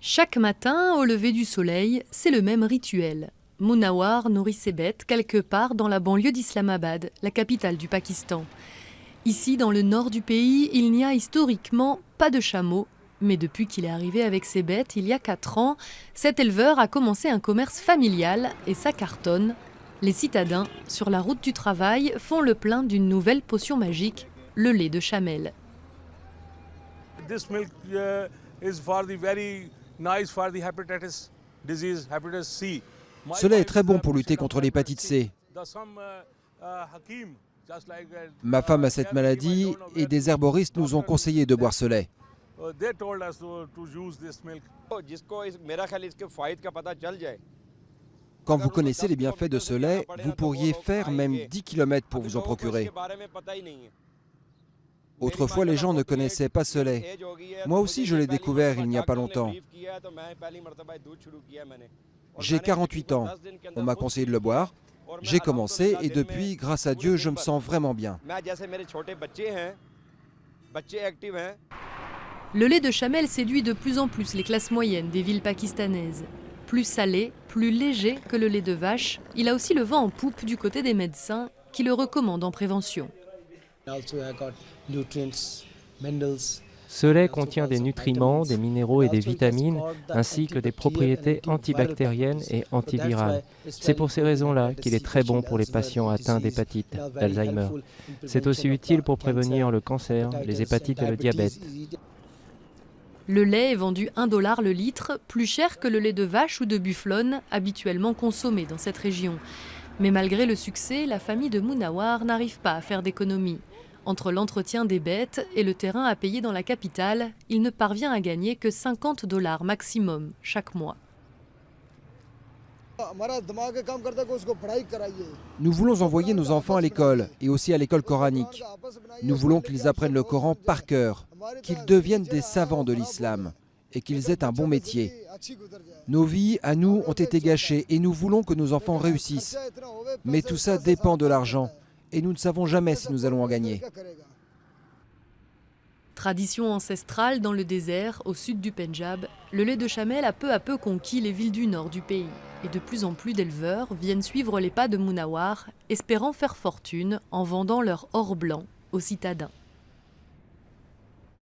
Chaque matin, au lever du soleil, c'est le même rituel. Munawar nourrit ses bêtes quelque part dans la banlieue d'Islamabad, la capitale du Pakistan. Ici, dans le nord du pays, il n'y a historiquement pas de chameaux. Mais depuis qu'il est arrivé avec ses bêtes, il y a 4 ans, cet éleveur a commencé un commerce familial et ça cartonne. Les citadins, sur la route du travail, font le plein d'une nouvelle potion magique, le lait de chamel. This milk is very nice for the hepatitis disease, hepatitis C. Ce lait est très bon pour lutter contre l'hépatite C. Ma femme a cette maladie et des herboristes nous ont conseillé de boire ce lait. Quand vous connaissez les bienfaits de ce lait, vous pourriez faire même 10 km pour vous en procurer. Autrefois, les gens ne connaissaient pas ce lait. Moi aussi, je l'ai découvert il n'y a pas longtemps. J'ai 48 ans. On m'a conseillé de le boire. J'ai commencé et depuis, grâce à Dieu, je me sens vraiment bien. Le lait de chamel séduit de plus en plus les classes moyennes des villes pakistanaises. Plus salé, plus léger que le lait de vache, il a aussi le vent en poupe du côté des médecins qui le recommandent en prévention. Ce lait contient des nutriments, des minéraux et des vitamines, ainsi que des propriétés antibactériennes et antivirales. C'est pour ces raisons-là qu'il est très bon pour les patients atteints d'hépatite, d'Alzheimer. C'est aussi utile pour prévenir le cancer, les hépatites et le diabète. Le lait est vendu 1 $ le litre, plus cher que le lait de vache ou de bufflonne, habituellement consommé dans cette région. Mais malgré le succès, la famille de Munawar n'arrive pas à faire d'économie. Entre l'entretien des bêtes et le terrain à payer dans la capitale, il ne parvient à gagner que 50 $ maximum chaque mois. Nous voulons envoyer nos enfants à l'école et aussi à l'école coranique. Nous voulons qu'ils apprennent le Coran par cœur, qu'ils deviennent des savants de l'islam et qu'ils aient un bon métier. Nos vies, à nous, ont été gâchées et nous voulons que nos enfants réussissent. Mais tout ça dépend de l'argent et nous ne savons jamais si nous allons en gagner. Tradition ancestrale dans le désert, au sud du Pendjab, le lait de chamel a peu à peu conquis les villes du nord du pays. Et de plus en plus d'éleveurs viennent suivre les pas de Munawar, espérant faire fortune en vendant leur or blanc aux citadins.